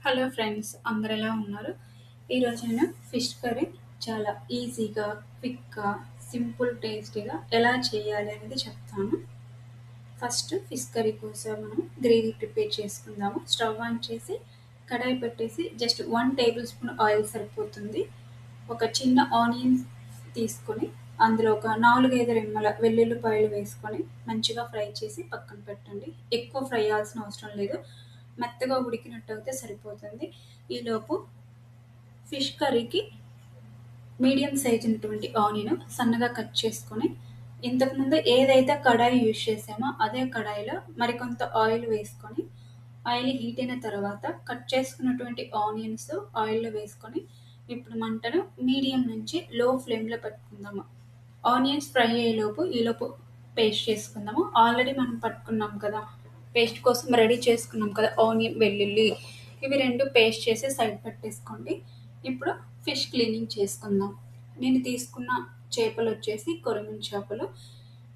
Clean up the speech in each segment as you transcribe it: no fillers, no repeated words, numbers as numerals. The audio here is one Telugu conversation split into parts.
హలో ఫ్రెండ్స్, అందరు ఎలా ఉన్నారు? ఈరోజు నేను ఫిష్ కర్రీ చాలా ఈజీగా, క్విక్గా, సింపుల్, టేస్టీగా ఎలా చేయాలి అనేది చెప్తాను. ఫస్ట్ ఫిష్ కర్రీ కోసం మనం గ్రేవీ ప్రిపేర్ చేసుకుందాము. స్టవ్ ఆన్ చేసి కడాయి పెట్టేసి జస్ట్ 1 టేబుల్ స్పూన్ ఆయిల్ సరిపోతుంది. ఒక చిన్న ఆనియన్ తీసుకొని అందులో ఒక 4-5 రెమ్మల వెల్లుల్లిపాయలు వేసుకొని మంచిగా ఫ్రై చేసి పక్కన పెట్టండి. ఎక్కువ ఫ్రై అవ్వాల్సిన అవసరం లేదు, మెత్తగా ఉడికినట్టు అయితే సరిపోతుంది. ఈలోపు ఫిష్ కర్రీకి మీడియం సైజ్ ఉన్నటువంటి ఆనియన్ సన్నగా కట్ చేసుకొని, ఇంతకుముందు ఏదైతే కడాయి యూజ్ చేసామో అదే కడాయిలో మరికొంత ఆయిల్ వేసుకొని, ఆయిల్ హీట్ అయిన తర్వాత కట్ చేసుకున్నటువంటి ఆనియన్స్ ఆయిల్లో వేసుకొని ఇప్పుడు మంటను మీడియం నుంచి లో ఫ్లేమ్లో పెట్టుకుందాము. ఆనియన్స్ ఫ్రై అయ్యేలోపు ఈలోపు పేస్ట్ చేసుకుందాము. ఆల్రెడీ మనం పట్టుకున్నాం కదా, పేస్ట్ కోసం రెడీ చేసుకున్నాం కదా, ఆనియన్ వెల్లుల్లి ఇవి రెండు పేస్ట్ చేసి సైడ్ పెట్టేసుకోండి. ఇప్పుడు ఫిష్ క్లీనింగ్ చేసుకుందాం. నేను తీసుకున్న చేపలు వచ్చేసి కొరమీను చేపలు.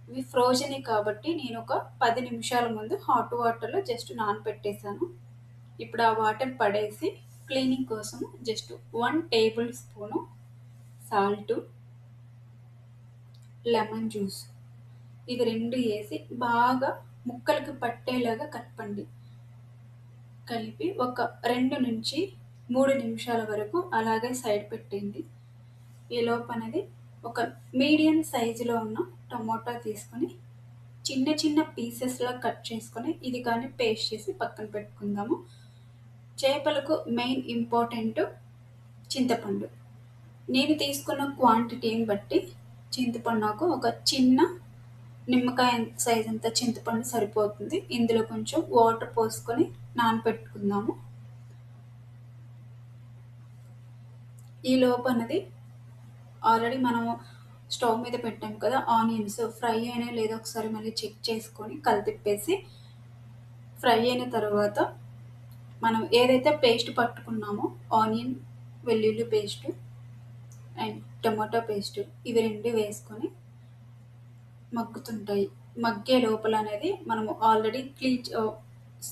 ఇవి ఫ్రోజన్ కాబట్టి నేను ఒక 10 నిమిషాల ముందు హాట్ వాటర్లో జస్ట్ నానబెట్టేశాను. ఇప్పుడు ఆ వాటర్ పడేసి క్లీనింగ్ కోసం just 1 table spoon salt, lemon juice ఇవి రెండు వేసి బాగా ముక్కలకి పట్టేలాగా కలపండి. కలిపి ఒక 2 నుంచి 3 నిమిషాల వరకు అలాగే సైడ్ పెట్టండి. ఈలోపు అనేది ఒక మీడియం సైజులో ఉన్న టమోటా తీసుకొని చిన్న చిన్న పీసెస్లా కట్ చేసుకొని ఇది కానీ పేస్ట్ చేసి పక్కన పెట్టుకుందాము. చేపలకు మెయిన్ ఇంపార్టెంట్ చింతపండు. నేను తీసుకున్న క్వాంటిటీని బట్టి చింతపండు నాకు ఒక చిన్న నిమ్మకాయ సైజ్ అంత చింతపండు సరిపోతుంది. ఇందులో కొంచెం వాటర్ పోసుకొని నానబెట్టుకుందాము. ఈ లోపు అన్నది ఆల్రెడీ మనము స్టవ్ మీద పెట్టాం కదా, ఆనియన్స్ ఫ్రై అయినా లేదో ఒకసారి మళ్ళీ చెక్ చేసుకొని కలితిప్పేసి ఫ్రై అయిన తర్వాత మనం ఏదైతే పేస్ట్ పట్టుకున్నామో ఆనియన్ వెల్లుల్లి పేస్ట్ అండ్ టమాటో పేస్ట్ ఇవి రెండు వేసుకొని మగ్గుతుంటాయి. మగ్గే లోపల అనేది మనము ఆల్రెడీ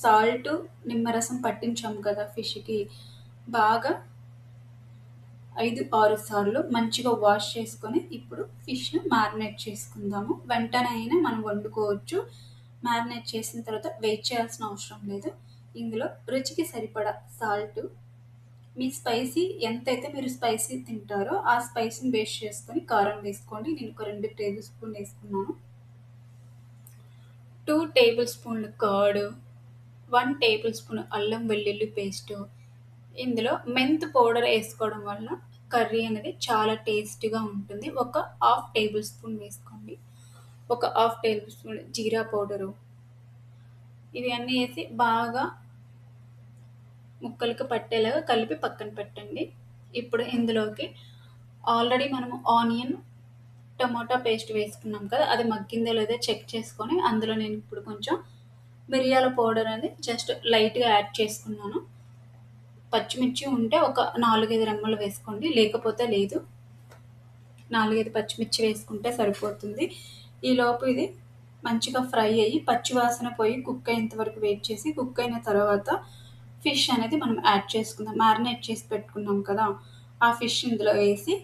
సాల్ట్ నిమ్మరసం పట్టించాము కదా ఫిష్కి, బాగా 5-6 సార్లు మంచిగా వాష్ చేసుకొని ఇప్పుడు ఫిష్ను మ్యారినేట్ చేసుకుందాము. వెంటనే అయినా మనం వండుకోవచ్చు. మ్యారినేట్ చేసిన తర్వాత వెయిట్ చేయాల్సిన అవసరం లేదు. ఇందులో రుచికి సరిపడా సాల్ట్, మీ స్పైసీ ఎంతైతే మీరు స్పైసీ తింటారో ఆ స్పైసీని బేస్ చేసుకొని కారం వేసుకోండి. నేను ఒక 2 టేబుల్ స్పూన్ వేసుకున్నాను. 2 టేబుల్ స్పూన్లు కర్డ్, 1 టేబుల్ స్పూన్ అల్లం వెల్లుల్లి పేస్ట్. ఇందులో మెంతు పౌడర్ వేసుకోవడం వల్ల కర్రీ అనేది చాలా టేస్టీగా ఉంటుంది. ఒక 1/2 టేబుల్ స్పూన్ వేసుకోండి. ఒక 1/2 టేబుల్ స్పూన్ జీరా పౌడరు. ఇవి అన్నీ వేసి బాగా ముక్కలకు పట్టేలాగా కలిపి పక్కన పెట్టండి. ఇప్పుడు ఇందులోకి ఆల్రెడీ మనము ఆనియన్ టమాటా పేస్ట్ వేసుకున్నాం కదా, అది మగ్గిందో లేదో చెక్ చేసుకొని అందులో నేను ఇప్పుడు కొంచెం మిరియాల పౌడర్ అనేది జస్ట్ లైట్గా యాడ్ చేసుకున్నాను. పచ్చిమిర్చి ఉంటే ఒక 4-5 రెమ్మలు వేసుకోండి, లేకపోతే లేదు. 4-5 పచ్చిమిర్చి వేసుకుంటే సరిపోతుంది. ఈలోపు ఇది మంచిగా ఫ్రై అయ్యి పచ్చివాసన పోయి కుక్ అయ్యేంత వరకు వెయిట్ చేసి కుక్ అయిన తర్వాత ఫిష్ అనేది మనం యాడ్ చేసుకుందాం. మ్యారినేట్ చేసి పెట్టుకున్నాం కదా, ఆ ఫిష్ ఇందులో వేసి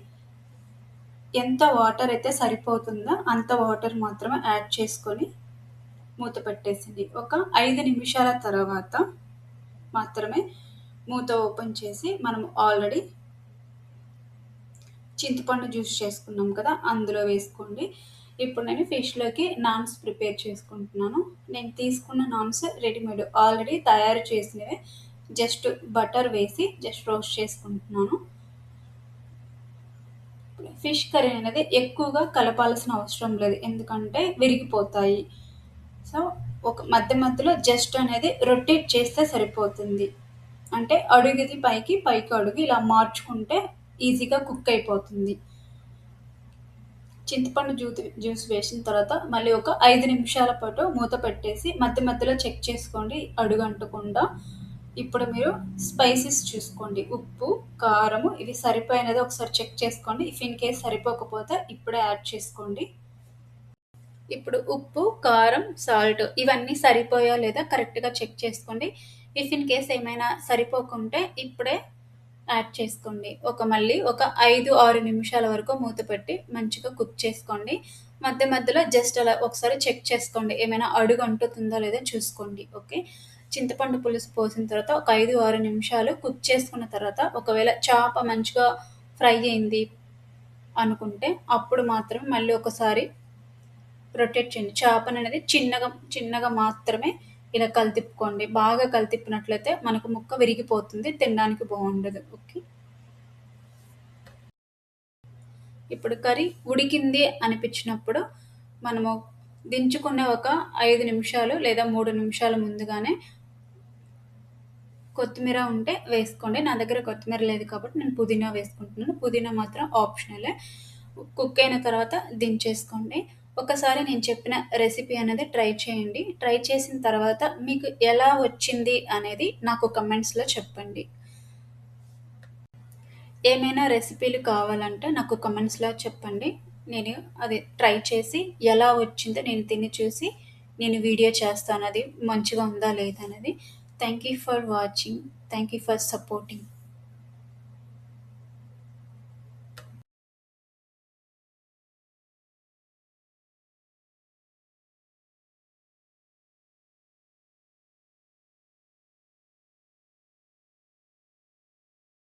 ఎంత వాటర్ అయితే సరిపోతుందో అంత వాటర్ మాత్రమే యాడ్ చేసుకొని మూత పెట్టేసింది. ఒక 5 నిమిషాల తర్వాత మాత్రమే మూత ఓపెన్ చేసి మనం ఆల్రెడీ చింతపండు జ్యూస్ చేసుకున్నాం కదా అందులో వేసుకోండి. ఇప్పుడు నేను ఫిష్లోకి నాన్స్ ప్రిపేర్ చేసుకుంటున్నాను. నేను తీసుకున్న నాన్స్ రెడీమేడ్ ఆల్రెడీ తయారు చేసినవే, జస్ట్ బటర్ వేసి జస్ట్ రోస్ట్ చేసుకుంటున్నాను. ఫిష్ కర్రీ అనేది ఎక్కువగా కలపాల్సిన అవసరం లేదు, ఎందుకంటే విరిగిపోతాయి. సో ఒక మధ్య మధ్యలో జస్ట్ అనేది రొటేట్ చేస్తే సరిపోతుంది. అంటే అడుగుది పైకి, పైకి అడుగు ఇలా మార్చుకుంటే ఈజీగా కుక్ అయిపోతుంది. చింతపండు జ్యూస్ వేసిన తర్వాత మళ్ళీ ఒక 5 నిమిషాల పాటు మూత పెట్టేసి మధ్య మధ్యలో చెక్ చేసుకోండి అడుగు అంటకుండా. ఇప్పుడు మీరు స్పైసెస్ చూసుకోండి, ఉప్పు, కారము ఇవి సరిపోయినది ఒకసారి చెక్ చేసుకోండి. ఇఫ్ ఇన్ కేస్ సరిపోకపోతే ఇప్పుడే యాడ్ చేసుకోండి. ఇప్పుడు ఉప్పు, కారం, సాల్ట్ ఇవన్నీ సరిపోయా లేదా కరెక్ట్గా చెక్ చేసుకోండి. ఇఫ్ ఇన్ కేస్ ఏమైనా సరిపోకుంటే ఇప్పుడే యాడ్ చేసుకోండి. మళ్ళీ ఒక 5-6 నిమిషాల వరకు మూత పెట్టి మంచిగా కుక్ చేసుకోండి. మధ్య మధ్యలో జస్ట్ అలా ఒకసారి చెక్ చేసుకోండి. ఏమైనా అడుగు అంటుతుందో లేదో చూసుకోండి. ఓకే. చింతపండు పులుసు పోసిన తర్వాత ఒక 5-6 నిమిషాలు కుక్ చేసుకున్న తర్వాత ఒకవేళ చేప మంచిగా ఫ్రై అయింది అనుకుంటే అప్పుడు మాత్రమే మళ్ళీ ఒకసారి రొటేట్ చేయండి. చేపననేది చిన్నగా చిన్నగా మాత్రమే ఇలా కలితిప్పుకోండి. బాగా కలితిప్పినట్లయితే మనకు ముక్క విరిగిపోతుంది. తినడానికి బాగుండదు. ఓకే. ఇప్పుడు కర్రీ ఉడికింది అనిపించినప్పుడు మనము దించుకునే ఒక 5 నిమిషాలు లేదా 3 నిమిషాల ముందుగానే కొత్తిమీర ఉంటే వేసుకోండి. నా దగ్గర కొత్తిమీర లేదు కాబట్టి నేను పుదీనా వేసుకుంటున్నాను. పుదీనా మాత్రం ఆప్షనలే. కుక్ అయిన తర్వాత దించేసుకోండి. ఒకసారి నేను చెప్పిన రెసిపీ అనేది ట్రై చేయండి. ట్రై చేసిన తర్వాత మీకు ఎలా వచ్చింది అనేది నాకు కమెంట్స్‌లో చెప్పండి. ఏమైనా రెసిపీలు కావాలంటే నాకు కమెంట్స్‌లో చెప్పండి. నేను అది ట్రై చేసి ఎలా వచ్చిందో నేను తిని చూసి నేను వీడియో చేస్తాను. అది మంచిగా ఉందా లేదా అనేది. Thank you for watching. Thank you for supporting.